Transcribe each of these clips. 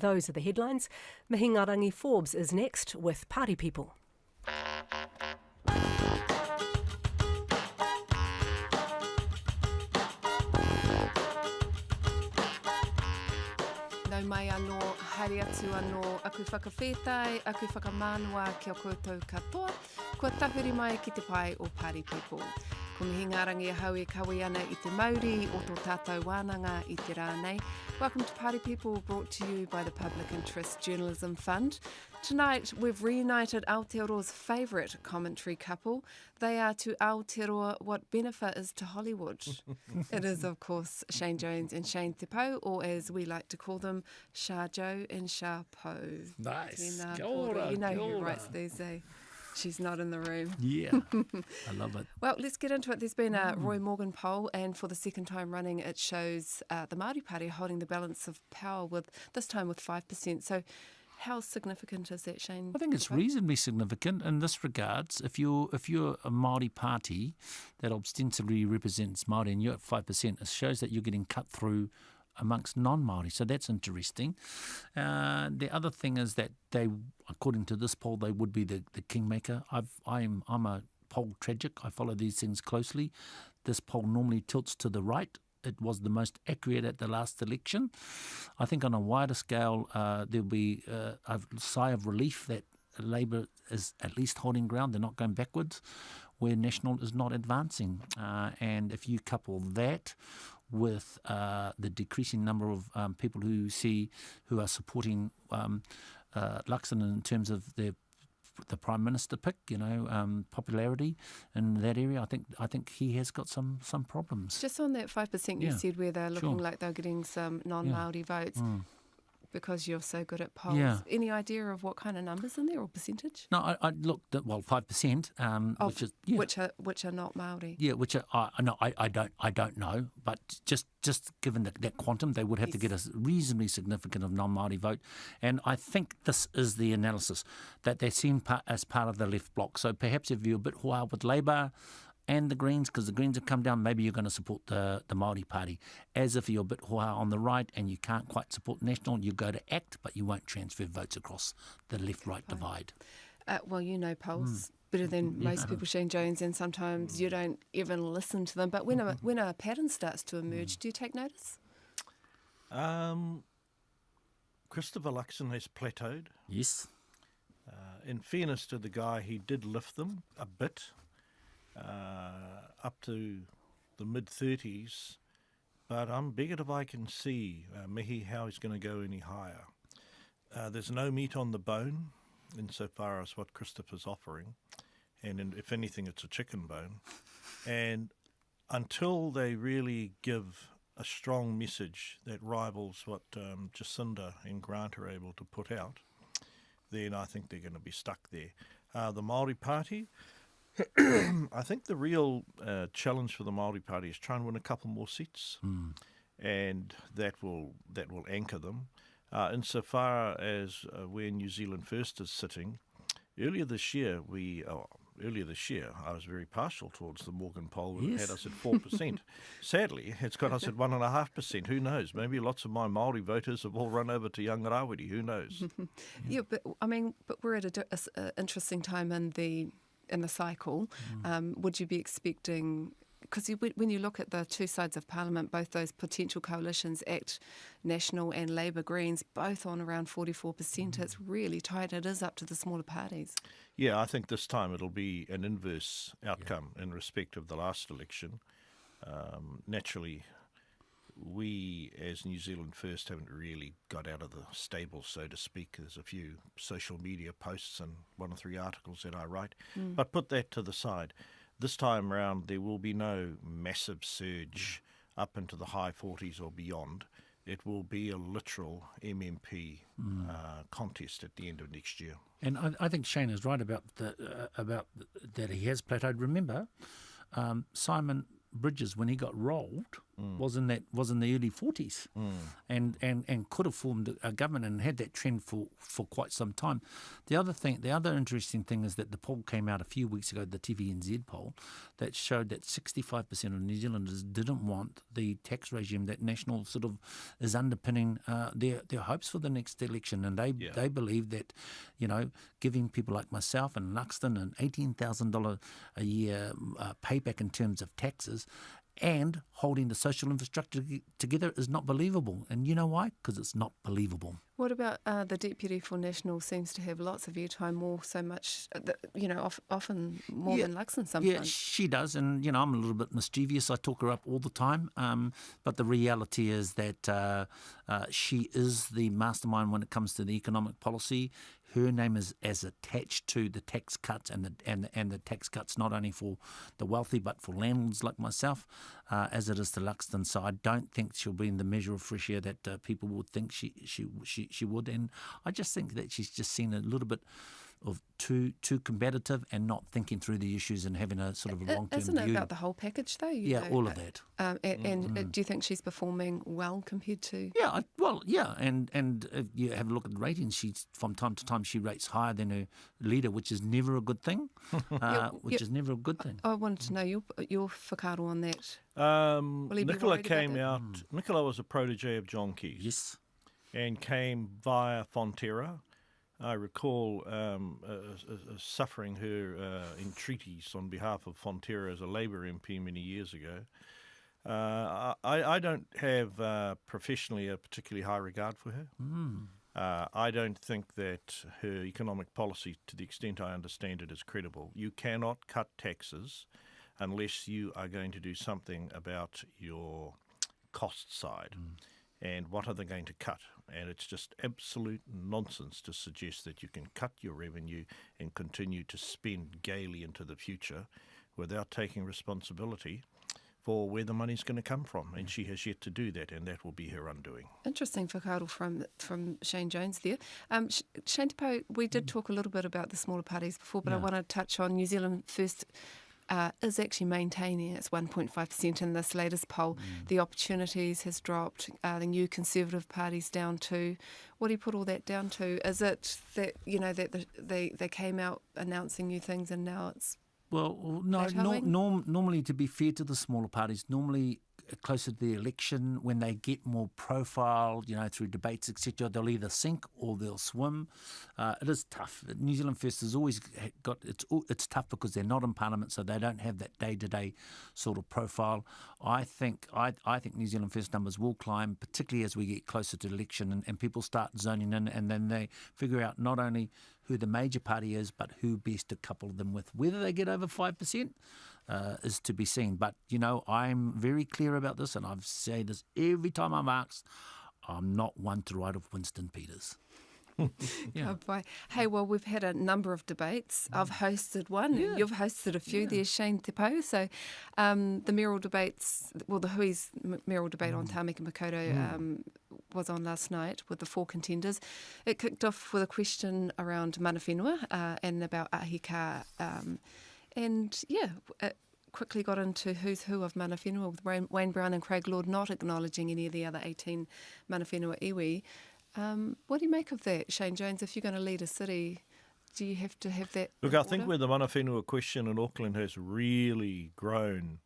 those are the headlines. Irirangi Forbes is next with Party People. Nau mai anō, haere atu anō, aku whakawhetai, aku whakamānua kia koutou katoa, kua tahuri mai ki te pai o Party People. Ko mihi ngā rangi ahau e kawi ana I te Māori, o tō tātou wānanga I te rānei. Welcome to Party People, brought to you by the Public Interest Journalism Fund. Tonight, we've reunited Aotearoa's favourite commentary couple. They are to Aotearoa what benefit is to Hollywood. It is, of course, Shane Jones and Shane Te Pou, or as we like to call them, Shah Joe and Shah Pou. Nice. Kia ora, you know who writes these, eh? She's not in the room. Yeah, I love it. Well, let's get into it. There's been a Roy Morgan poll, and for the second time running, it shows the Māori Party holding the balance of power, with this time with 5%. So how significant is that, Shane? I think it's reasonably significant in this regards. If you're a Māori party that ostensibly represents Māori and you're at 5%, it shows that you're getting cut through amongst non-Māori, so that's interesting. The other thing is that they, according to this poll, they would be the kingmaker. I'm a poll tragic. I follow these things closely. This poll normally tilts to the right. It was the most accurate at the last election. I think on a wider scale, there'll be a sigh of relief that Labour is at least holding ground. They're not going backwards, where National is not advancing. And if you couple that with the decreasing number of people who are supporting Luxon in terms of the Prime Minister pick, popularity in that area, I think he has got some problems. Just on that 5% you said where they're looking like they're getting some non-Māori votes. Because you're so good at polls. Yeah. Any idea of what kind of numbers in there or percentage? No, I looked at 5%, which are not Māori. Yeah, which are I don't know, but just given that quantum, they would have to get a reasonably significant of non-Māori vote, and I think this is the analysis that they're seen as part of the left bloc. So perhaps if you're a bit hoa with Labour and the Greens, because the Greens have come down, maybe you're going to support the Māori Party. As if you're a bit hoa on the right and you can't quite support National, you go to ACT, but you won't transfer votes across the left-right divide. Well, you know polls better than most people, Shane Jones, and sometimes you don't even listen to them. But when a pattern starts to emerge, do you take notice? Christopher Luxon has plateaued. Yes. In fairness to the guy, he did lift them a bit. Up to the mid-30s, but I'm bigoted if I can see Mihi how he's going to go any higher. There's no meat on the bone insofar as what Christopher's offering, and if anything it's a chicken bone, and until they really give a strong message that rivals what Jacinda and Grant are able to put out, then I think they're going to be stuck there. The Māori Party, I think the real challenge for the Māori Party is trying to win a couple more seats, and that will anchor them. Insofar as where New Zealand First is sitting, earlier this year I was very partial towards the Morgan poll. It had us at 4%. Sadly, it's got us at 1.5%. Who knows? Maybe lots of my Māori voters have all run over to Rangirawiri. Who knows? Yeah, but we're at an interesting time in the cycle. Would you be expecting, because when you look at the two sides of Parliament, both those potential coalitions, ACT, National and Labour Greens, both on around 44%, it's really tight. It is up to the smaller parties. Yeah, I think this time it'll be an inverse outcome in respect of the last election. Naturally, we as New Zealand First haven't really got out of the stable, so to speak. There's a few social media posts and 1 or 3 articles that I write. But put that to the side. This time round, there will be no massive surge up into the high 40s or beyond. It will be a literal MMP contest at the end of next year. And I think Shane is right about that he has plateaued. Remember, Simon Bridges, when he got rolled, was in the early 40s, and could have formed a government and had that trend for quite some time. The other interesting thing is that the poll came out a few weeks ago, the TVNZ poll, that showed that 65% of New Zealanders didn't want the tax regime that National sort of is underpinning their hopes for the next election, and they believe that, you know, giving people like myself and Luxton an $18,000 a year payback in terms of taxes and holding the social infrastructure together is not believable. And you know why? Because it's not believable. What about the Deputy for National seems to have lots of airtime, often more than Luxon sometimes. Yeah, she does. And, you know, I'm a little bit mischievous. I talk her up all the time. But the reality is that she is the mastermind when it comes to the economic policy. Her name is as attached to the tax cuts and the tax cuts not only for the wealthy but for landlords like myself, as it is to Luxton. So I don't think she'll be in the measure of fresh air that people would think she would. And I just think that she's just seen a little bit of too combative and not thinking through the issues and having a sort of a long-term Isn't it view. about the whole package though? All of that. And do you think she's performing well compared to? And if you have a look at the ratings, she's from time to time she rates higher than her leader, which is never a good thing. Is never a good thing. I wanted to know your whakaaro on that. Nicola came out. Nicola was a protege of John Key's. Yes. And came via Fonterra. I recall suffering her entreaties on behalf of Fonterra as a Labour MP many years ago. I don't have professionally a particularly high regard for her. I don't think that her economic policy, to the extent I understand it, is credible. You cannot cut taxes unless you are going to do something about your cost side. And what are they going to cut? And it's just absolute nonsense to suggest that you can cut your revenue and continue to spend gaily into the future without taking responsibility for where the money's going to come from. And she has yet to do that, and that will be her undoing. Interesting whakaaro from Shane Jones there. Shane Te Pou, we did talk a little bit about the smaller parties before, but I want to touch on New Zealand First. Is actually maintaining its 1.5% in this latest poll. The Opportunities has dropped, the New Conservative Party's down to. What do you put all that down to? Is it that, you know, that they came out announcing new things and now it's normally, to be fair to the smaller parties, normally closer to the election, when they get more profile, you know, through debates, etc., they'll either sink or they'll swim. It is tough. New Zealand First has always got it's tough because they're not in Parliament, so they don't have that day-to-day sort of profile. I think New Zealand First numbers will climb, particularly as we get closer to the election and people start zoning in, and then they figure out not only who the major party is, but who best to couple them with. Whether they get over 5% is to be seen. But, you know, I'm very clear about this, and I've said this every time I'm asked. I'm not one to write of Winston Peters. Oh boy. Hey, well, we've had a number of debates. I've hosted one. Yeah. You've hosted a few there, Shane Te Pou. So the mayoral debates, the Hui's mayoral debate on Tame and Makoto was on last night with the 4 contenders. It kicked off with a question around mana whenua and about ahika. It quickly got into who's who of mana whenua, with Wayne Brown and Craig Lord not acknowledging any of the other 18 mana whenua iwi. What do you make of that, Shane Jones? If you're going to lead a city, do you have to have that? Look, I think where the mana whenua question in Auckland has really grown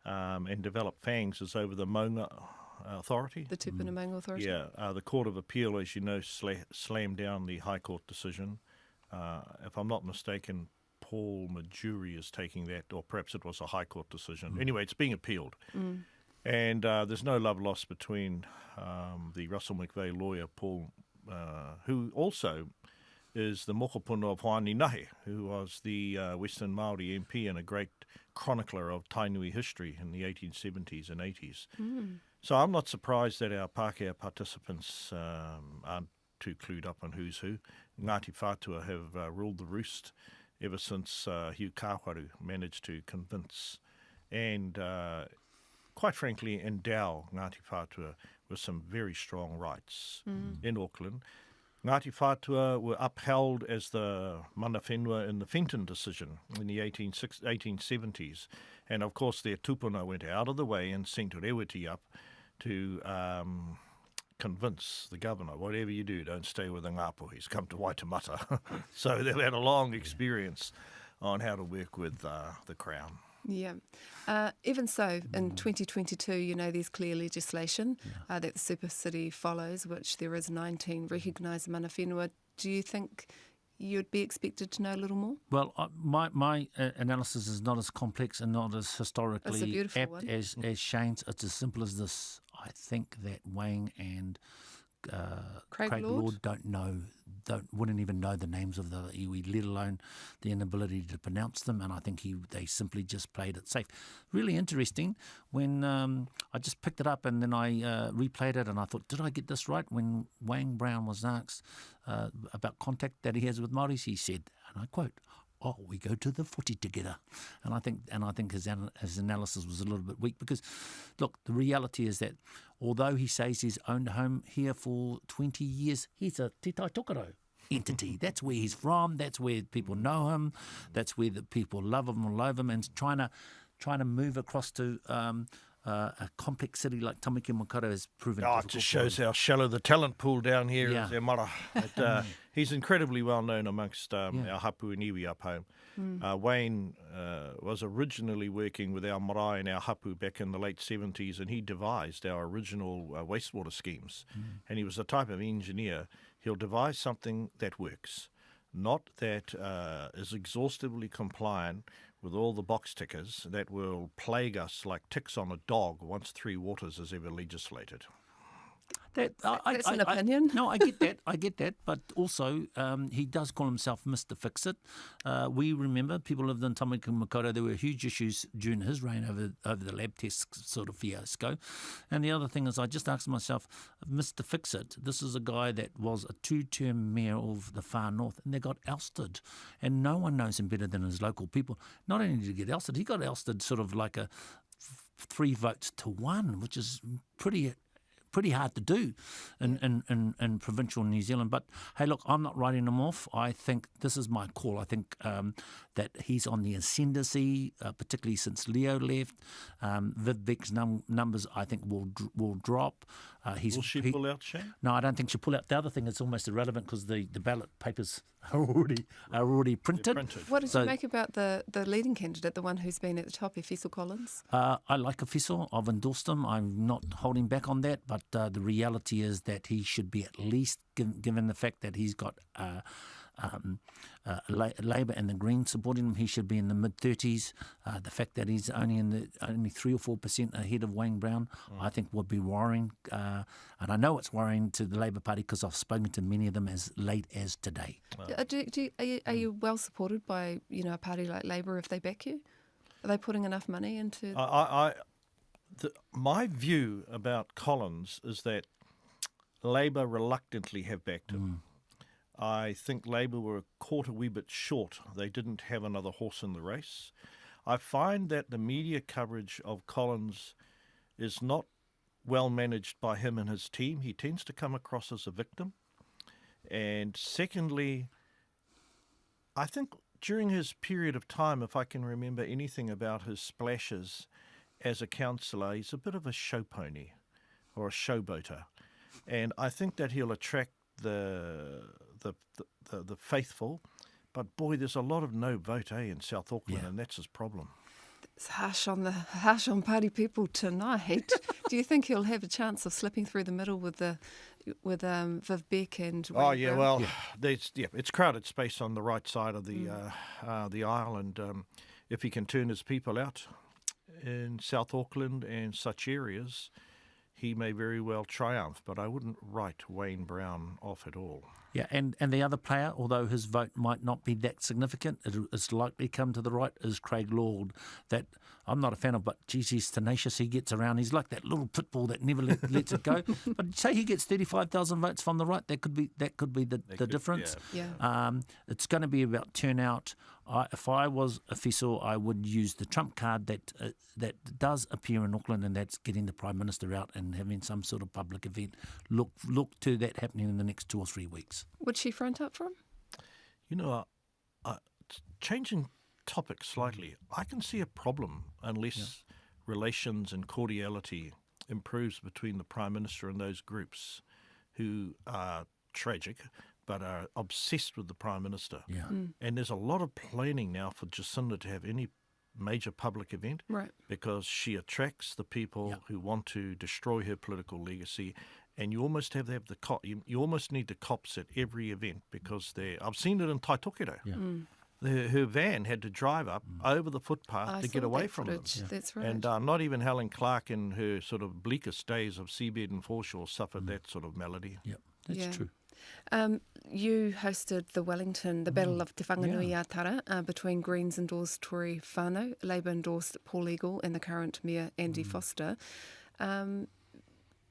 and developed fangs is over the Maunga Authority. The Tupuna Maunga Authority? Yeah, the Court of Appeal, as you know, slammed down the High Court decision. If I'm not mistaken, Paul Majuri is taking that, or perhaps it was a High Court decision. Anyway, it's being appealed. And there's no love lost between the Russell McVeigh lawyer, Paul, who also is the mokopuna of Hoani Nahe, who was the Western Māori MP and a great chronicler of Tainui history in the 1870s and 80s. So I'm not surprised that our Pākehā participants aren't too clued up on who's who. Ngāti Whātua have ruled the roost ever since Hugh Kāwharu managed to convince and quite frankly, endow Ngāti Whātua with some very strong rights in Auckland. Ngāti Whātua were upheld as the mana whenua in the Fenton decision in the 1870s. And of course their tupuna went out of the way and sent Rewiti up to convince the governor, whatever you do, don't stay with the Ngāpuhis, come to Waitemata. So they've had a long experience on how to work with the Crown. Yeah. Even so, in 2022, there's clear legislation that the Super City follows, which there is 19 recognised mana whenua. Do you think you'd be expected to know a little more? Well, my analysis is not as complex and not as historically apt as Shane's. It's as simple as this. I think that Wang and Craig Lord wouldn't even know the names of the iwi, let alone the inability to pronounce them, and I think they simply just played it safe. Really interesting when I just picked it up and then I replayed it and I thought, did I get this right? When Wang Brown was asked about contact that he has with Māoris, he said, and I quote, "Oh, we go to the footy together," and I think his analysis was a little bit weak because, look, the reality is that although he says he's owned a home here for 20 years, he's a Te Tai Tokoro entity. That's where he's from. That's where people know him. That's where the people love him or loathe him. And trying to move across to a complex city like Tamaki Makaurau has proven difficult. It just shows how shallow the talent pool down here is, e mara. He's incredibly well known amongst our hapu and iwi up home. Wayne was originally working with our marae and our hapu back in the late 70s, and he devised our original wastewater schemes. And he was the type of engineer, he'll devise something that works, not that is exhaustively compliant with all the box tickers that will plague us like ticks on a dog once Three Waters is ever legislated. That's an opinion. No, I get that. But also, he does call himself Mr. Fix-It. We remember, people lived in Tamaki Makaurau, there were huge issues during his reign over the lab test sort of fiasco. And the other thing is, I just asked myself, Mr. Fix-It, this is a guy that was a 2-term mayor of the far north, and they got ousted. And no one knows him better than his local people. Not only did he get ousted, he got ousted sort of like a 3 votes to 1, which is pretty hard to do in provincial New Zealand. But hey, look, I'm not writing him off. I think this is my call. I think that he's on the ascendancy, particularly since Leo left. Viv Beck's numbers, I think, will drop. Will she pull out, Shane? No, I don't think she'll pull out. The other thing is almost irrelevant because the ballot papers are already printed. What did you make about the leading candidate, the one who's been at the top, Efeso Collins? I like Efeso. I've endorsed him. I'm not holding back on that, but the reality is that he should be at least, given the fact that he's got Labour and the Greens supporting him, he should be in the mid-30s. The fact that he's only 3 or 4% ahead of Wayne Brown, I think would be worrying. And I know it's worrying to the Labour Party because I've spoken to many of them as late as today. Are you well supported by a party like Labour if they back you? Are they putting enough money into... My view about Collins is that Labour reluctantly have backed him. I think Labour were caught a wee bit short. They didn't have another horse in the race. I find that the media coverage of Collins is not well managed by him and his team. He tends to come across as a victim. And secondly, I think during his period of time, if I can remember anything about his splashes as a councillor, he's a bit of a show pony or a showboater. And I think that he'll attract the faithful, but boy, there's a lot of no vote in South Auckland, and that's his problem. It's harsh on party people tonight. Do you think he'll have a chance of slipping through the middle with Viv Beck and Wayne Oh yeah, Brown? well, it's crowded space on the right side of the aisle, and if he can turn his people out in South Auckland and such areas, he may very well triumph, but I wouldn't write Wayne Brown off at all. Yeah, and the other player, although his vote might not be that significant, it's likely come to the right, is Craig Lord, that I'm not a fan of, but geez, he's tenacious, he gets around, he's like that little pit bull that never lets it go. But say he gets 35,000 votes from the right, that could be the difference. Yeah. It's going to be about turnout. If I was a whistle, I would use the trump card that does appear in Auckland, and that's getting the Prime Minister out and having some sort of public event. Look to that happening in the next 2 or 3 weeks. Would she front up for him? You know, changing topic slightly, I can see a problem unless relations and cordiality improves between the Prime Minister and those groups who are tragic but are obsessed with the Prime Minister. Yeah. And there's a lot of planning now for Jacinda to have any major public event, Right. because she attracts the people who want to destroy her political legacy. And you almost have to have you almost need the cops at every event, because I've seen it in Taitokedo. Yeah. Her van had to drive up over the footpath to get away from them. That's right. And not even Helen Clark in her sort of bleakest days of seabed and foreshore suffered that sort of malady. Yeah, that's true. You hosted the Battle of Te Whanganui-a-Tara between Greens endorsed Tory Whānau, Labour endorsed Paul Eagle, and the current Mayor Andy Foster.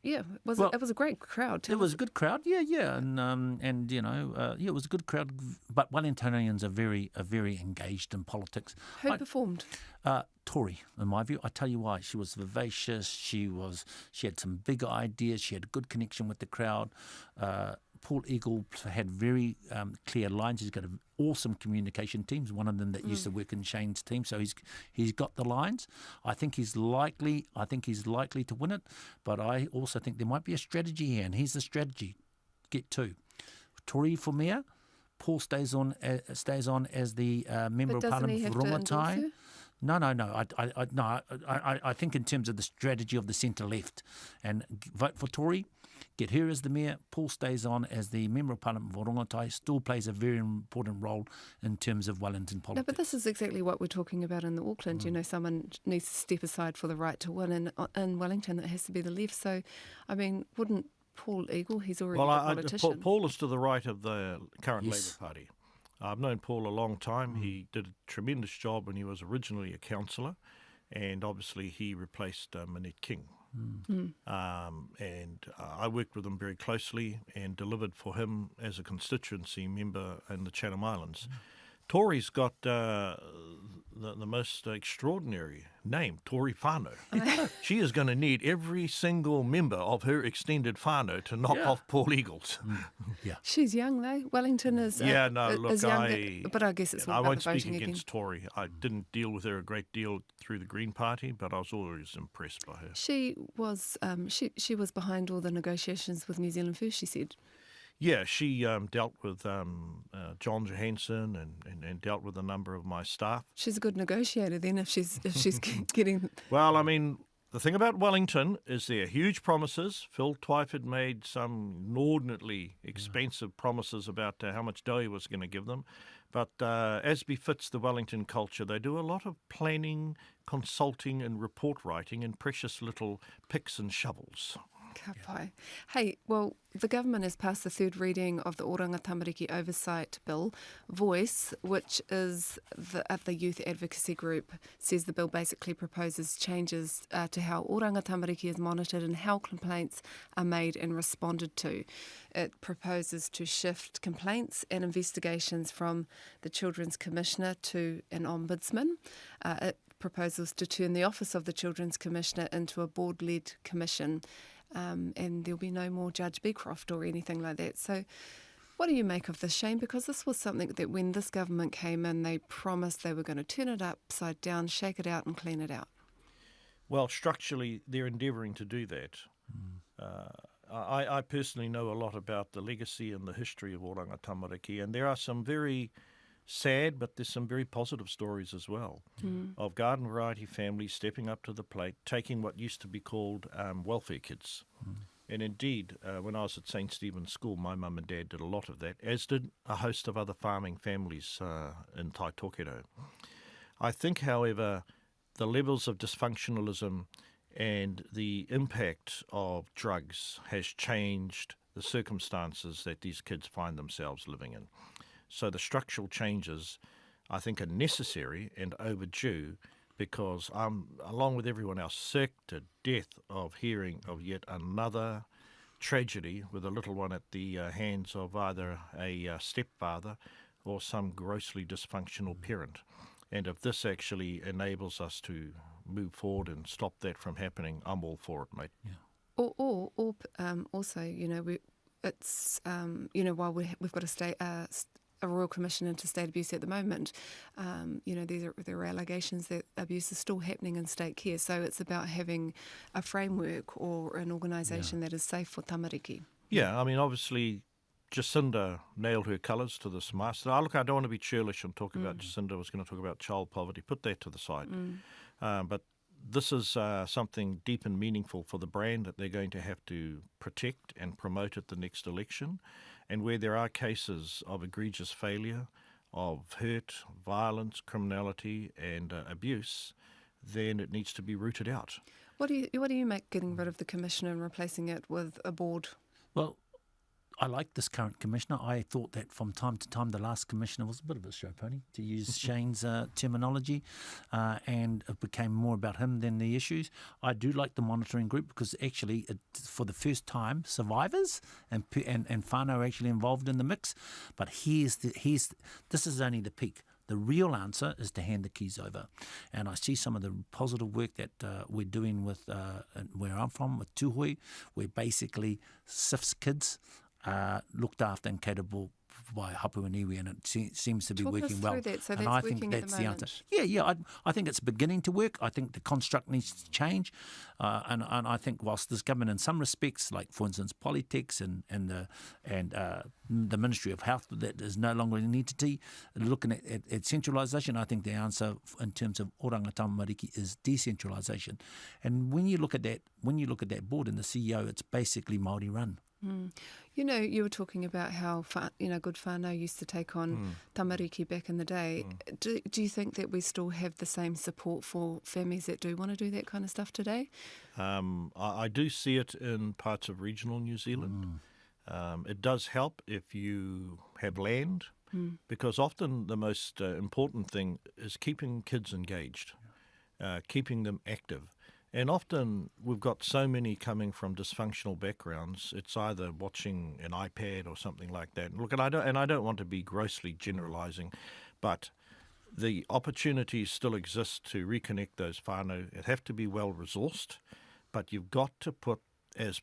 It was a great crowd. It was a good crowd, and it was a good crowd. But Wellingtonians are very engaged in politics. Who performed? Tory, in my view. I tell you why. She was vivacious. She had some big ideas. She had a good connection with the crowd. Paul Eagle had very clear lines. He's got an awesome communication team. One of them that used to work in Shane's team, so he's got the lines. I think he's likely to win it, but I also think there might be a strategy here, and here's the strategy: get two. Tory for mayor. Paul stays on as the member of parliament for Rongotai. No. I think in terms of the strategy of the centre left, and vote for Tory. Get her as the mayor. Paul stays on as the member of parliament for Rongotai. Still plays a very important role in terms of Wellington politics. No, but this is exactly what we're talking about in the Auckland. You know, someone needs to step aside for the right to win, and in Wellington it has to be the left. So, I mean, wouldn't Paul Eagle? He's already a politician. Paul is to the right of the current Labour Party. I've known Paul a long time. He did a tremendous job when he was originally a councillor, and obviously he replaced Manette King. And I worked with him very closely and delivered for him as a constituency member in the Chatham Islands. Tory's got the most extraordinary name, Tory Whānau. She is going to need every single member of her extended whānau to knock off Paul Eagles. She's young though. Wellington is look, is younger, but I guess it's all I about won't the speak voting against again. Tory. I didn't deal with her a great deal through the Green Party, but I was always impressed by her. She was she was behind all the negotiations with New Zealand First, she said. Yeah, she dealt with John Johansson and dealt with a number of my staff. She's a good negotiator then if she's getting... Well, I mean, the thing about Wellington is there are huge promises. Phil Twyford made some inordinately expensive promises about how much dough he was going to give them. But as befits the Wellington culture, they do a lot of planning, consulting and report writing in precious little picks and shovels. Ka pai. Hey, well, the government has passed the third reading of the Oranga Tamariki Oversight Bill. Voice, which is the youth advocacy group, says the bill basically proposes changes to how Oranga Tamariki is monitored and how complaints are made and responded to. It proposes to shift complaints and investigations from the Children's Commissioner to an Ombudsman. It proposes to turn the Office of the Children's Commissioner into a board-led commission. And there'll be no more Judge Beecroft or anything like that. So what do you make of this, Shane? Because this was something that when this government came in, they promised they were going to turn it upside down, shake it out and clean it out. Well, structurally, they're endeavouring to do that. I personally know a lot about the legacy and the history of Oranga Tamariki, and there are some very sad, but there's some very positive stories as well of garden variety families stepping up to the plate, taking what used to be called welfare kids. And indeed, when I was at St. Stephen's School, my mum and dad did a lot of that, as did a host of other farming families in Taitokedo. I think, however, the levels of dysfunctionalism and the impact of drugs has changed the circumstances that these kids find themselves living in. So the structural changes, I think, are necessary and overdue because I'm, along with everyone else, sick to death of hearing of yet another tragedy with a little one at the hands of either a stepfather or some grossly dysfunctional parent. And if this actually enables us to move forward and stop that from happening, I'm all for it, mate. Yeah. Or also, it's while we've got a Royal Commission into state abuse at the moment, there are allegations that abuse is still happening in state care. So it's about having a framework or an organisation that is safe for tamariki. Yeah, I mean, obviously, Jacinda nailed her colours to this master. Look, I don't want to be churlish and talk about Jacinda. I was going to talk about child poverty. Put that to the side. But this is something deep and meaningful for the brand that they're going to have to protect and promote at the next election. And where there are cases of egregious failure, of hurt, violence, criminality and abuse, then it needs to be rooted out. What do you make getting rid of the commissioner and replacing it with a board? Well, I like this current commissioner. I thought that from time to time the last commissioner was a bit of a show pony, to use Shane's terminology, and it became more about him than the issues. I do like the monitoring group because actually, for the first time, survivors and whānau are actually involved in the mix. But this is only the peak. The real answer is to hand the keys over. And I see some of the positive work that we're doing with where I'm from, with Tūhoe, where basically SIF's kids looked after and catered for by Hapu and Iwi, and it seems to be Talk working us well. through that. So and that's I think working that's at the the answer. moment. I think it's beginning to work. I think the construct needs to change, and I think whilst this government, in some respects, like for instance politics and the Ministry of Health, that is no longer an entity, looking at centralisation, I think the answer in terms of Oranga Tamariki is decentralisation. And when you look at that board and the CEO, it's basically Māori run. You were talking about how good whānau used to take on tamariki back in the day. Do you think that we still have the same support for families that do want to do that kind of stuff today? I do see it in parts of regional New Zealand. It does help if you have land, because often the most important thing is keeping kids engaged, keeping them active. And often we've got so many coming from dysfunctional backgrounds. It's either watching an iPad or something like that. Look, and I don't want to be grossly generalising, but the opportunities still exist to reconnect those whānau. It have to be well resourced, but you've got to put at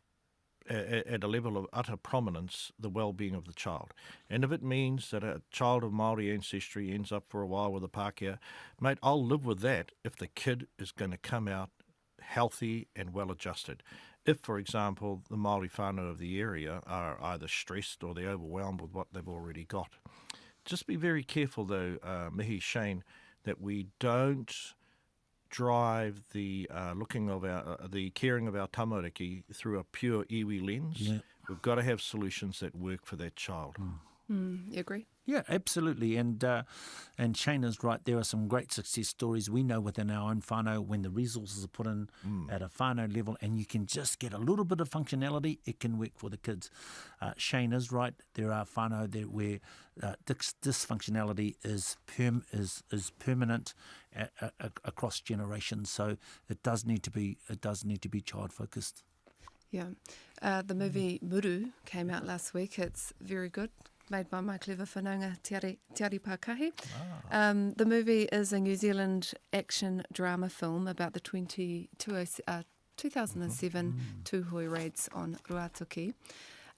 a level of utter prominence the well-being of the child. And if it means that a child of Māori ancestry ends up for a while with a Pākehā, mate, I'll live with that if the kid is going to come out healthy and well adjusted. If, for example, the Māori whānau of the area are either stressed or they're overwhelmed with what they've already got. Just be very careful though, Mihi, Shane, that we don't drive the the caring of our tamariki through a pure iwi lens. Yeah. We've got to have solutions that work for that child. You agree? Yeah, absolutely. And Shane is right. There are some great success stories we know within our own whānau when the resources are put in at a whānau level and you can just get a little bit of functionality, it can work for the kids. Shane is right. There are whānau there where dysfunctionality is permanent across generations. So it does need to be child focused. Yeah. The movie Motu came out last week. It's very good. Made by my clever whanaunga Te Ari Pākahi. The movie is a New Zealand action drama film about the 2007 Tūhoe raids on Ruatoki.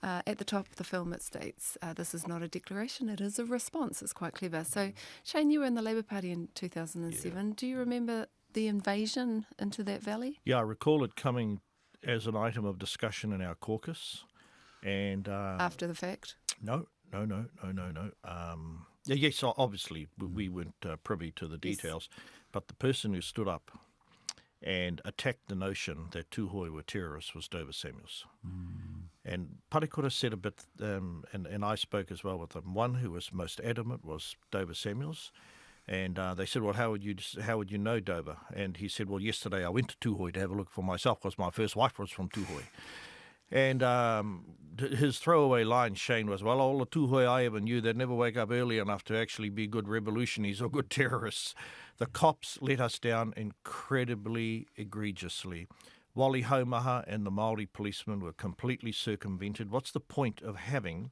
At the top of the film it states, this is not a declaration, it is a response. It's quite clever. So, Shane, you were in the Labour Party in 2007. Yeah. Do you remember the invasion into that valley? Yeah, I recall it coming as an item of discussion in our caucus. And after the fact? No. Yes, obviously we weren't privy to the details, but the person who stood up and attacked the notion that Tūhoe were terrorists was Dover Samuels. And Parekura said a bit, and I spoke as well with them. One who was most adamant was Dover Samuels. And they said, well, how would you know Dover? And he said, well, yesterday I went to Tūhoe to have a look for myself because my first wife was from Tūhoe. And his throwaway line, Shane, was, well, all the Tūhoe I ever knew, they'd never wake up early enough to actually be good revolutionaries or good terrorists. The cops let us down incredibly egregiously. Wali Haumaha and the Māori policemen were completely circumvented. What's the point of having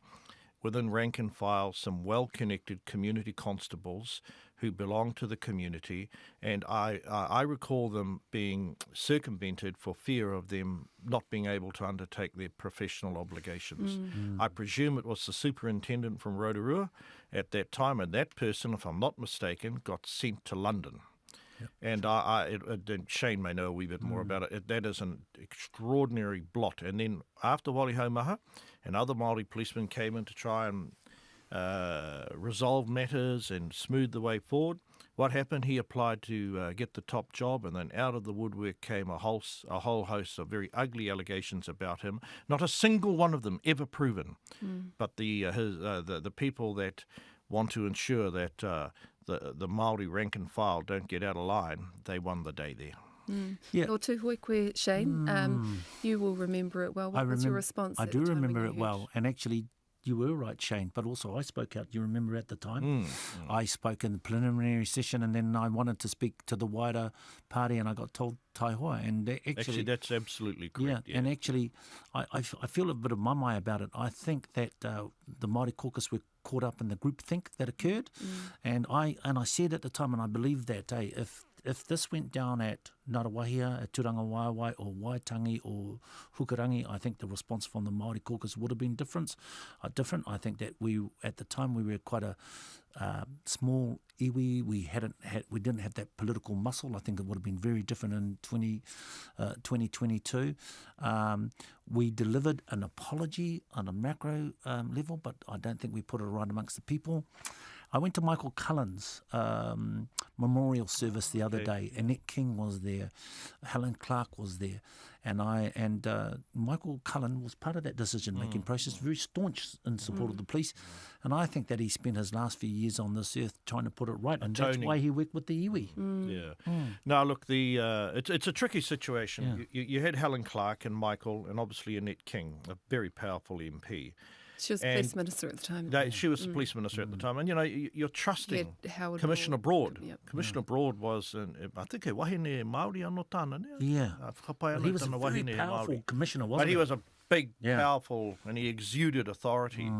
within rank and file, some well-connected community constables who belong to the community, and I recall them being circumvented for fear of them not being able to undertake their professional obligations. I presume it was the superintendent from Rotorua at that time, and that person, if I'm not mistaken, got sent to London. And and Shane may know a wee bit more about it. That is an extraordinary blot. And then after Wali Haumaha, and other Māori policemen came in to try and resolve matters and smooth the way forward. What happened? He applied to get the top job, and then out of the woodwork came a whole host of very ugly allegations about him. Not a single one of them ever proven. But the people that want to ensure that the Māori rank and file don't get out of line, they won the day there. Yeah. No tūhoi koe, Shane. You will remember it well. What was your response? I at do the time remember when it you well, heard? and actually you were right, Shane, but also I spoke out. You remember at the time? I spoke in the preliminary session, and then I wanted to speak to the wider party, and I got told tai hoa. And Actually, that's absolutely correct. and actually I feel a bit of mamai about it. I think that the Māori caucus were caught up in the groupthink that occurred, and I said at the time, and I believe that, if this went down at Ngarawahia, at Turanga Waiwai or Waitangi or Hukarangi, I think the response from the Māori caucus would have been different. I think that at the time we were quite a small iwi. We didn't have that political muscle. I think it would have been very different in 2022. We delivered an apology on a macro level, but I don't think we put it right amongst the people. I went to Michael Cullen's memorial service the other day. Annette King was there, Helen Clark was there, and Michael Cullen was part of that decision-making process, very staunch in support of the police, and I think that he spent his last few years on this earth trying to put it right, and that's why he worked with the iwi. Now, look, it's a tricky situation. You had Helen Clark and Michael, and obviously Annette King, a very powerful MP. She was police minister at the time. She was the police minister at the time. And, you're trusting Commissioner Broad. Commissioner Broad was, I think, wahine Māori anō tāna. Yeah. He was a very powerful commissioner, wasn't he? But he was a big, powerful, and he exuded authority.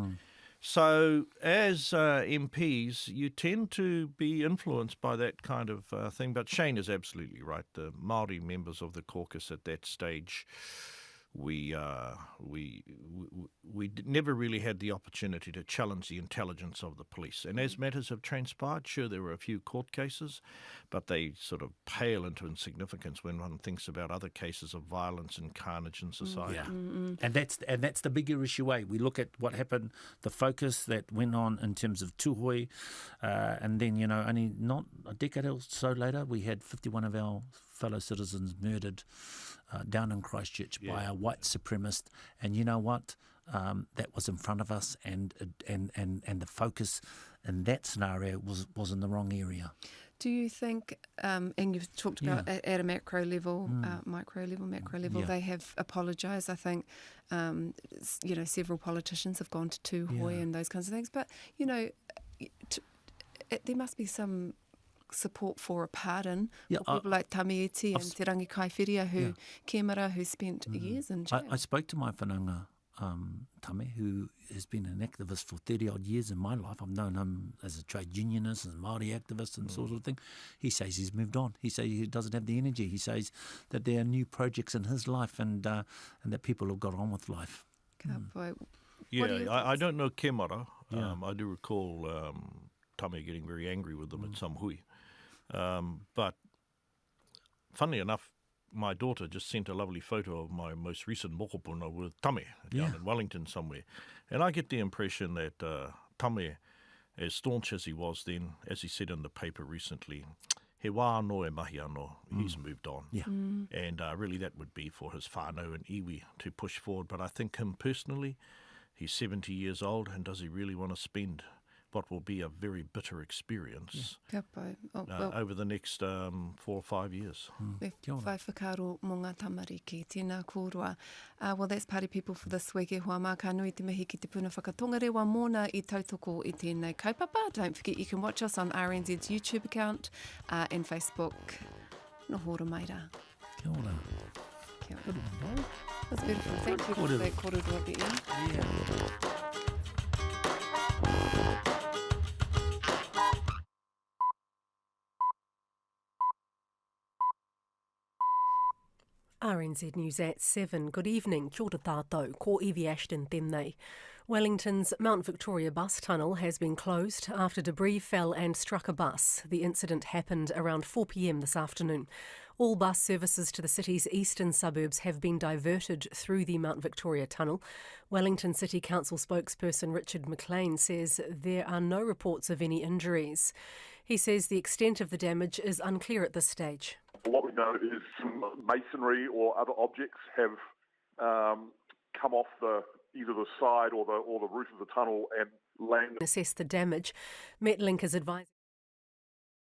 So as MPs, you tend to be influenced by that kind of thing. But Shane is absolutely right. The Māori members of the caucus at that stage, we never really had the opportunity to challenge the intelligence of the police. And as matters have transpired, sure, there were a few court cases, but they sort of pale into insignificance when one thinks about other cases of violence and carnage in society. Yeah, and that's the bigger issue. We look at what happened, the focus that went on in terms of Tūhoi, and then, only not a decade or so later, we had 51 of our fellow citizens murdered down in Christchurch by a white supremacist, and you know what? That was in front of us, and the focus in that scenario was in the wrong area. Do you think, and you've talked about at a macro level, micro level, macro level, they have apologised. I think, several politicians have gone to Tūhoi and those kinds of things. But, there must be some support for a pardon for people like Tame and Te Rangi Kaiwhiria who spent years in jail. I spoke to my whananga, Tame, who has been an activist for 30-odd years in my life. I've known him as a trade unionist and Māori activist and sort of thing. He says he's moved on. He says he doesn't have the energy. He says that there are new projects in his life and that people have got on with life. I don't know Kemara. I do recall Tame getting very angry with them at some hui. But funnily enough, my daughter just sent a lovely photo of my most recent mokopuna with Tame down in Wellington somewhere. And I get the impression that Tame, as staunch as he was then, as he said in the paper recently, he wā anō e mahi anō, he's moved on. And really that would be for his whānau and iwi to push forward. But I think him personally, he's 70 years old, and does he really want to spend what will be a very bitter experience over the next 4 or 5 years. Whai whakaro mō ngā tamariki, tēnā kōrua. Well, that's Party People for this week. E hoa mā ka nui te mihi ki te Puna Whakatongarewa mōna I tautoko I tēnei kaupapa. Don't forget you can watch us on RNZ's YouTube account and Facebook. Nō hōra mai rā. Kia ora. Kia ora. That's beautiful. Thank you for that kōrero at the end. RNZ News at 7. Good evening. Kia ora tātou. Ko Evie Ashton Tame. Wellington's Mount Victoria bus tunnel has been closed after debris fell and struck a bus. The incident happened around 4 p.m. this afternoon. All bus services to the city's eastern suburbs have been diverted through the Mount Victoria tunnel. Wellington City Council spokesperson Richard McLean says there are no reports of any injuries. He says the extent of the damage is unclear at this stage. What we know is some masonry or other objects have come off either the side or the roof of the tunnel and landed. Assess the damage. Metlink is advising.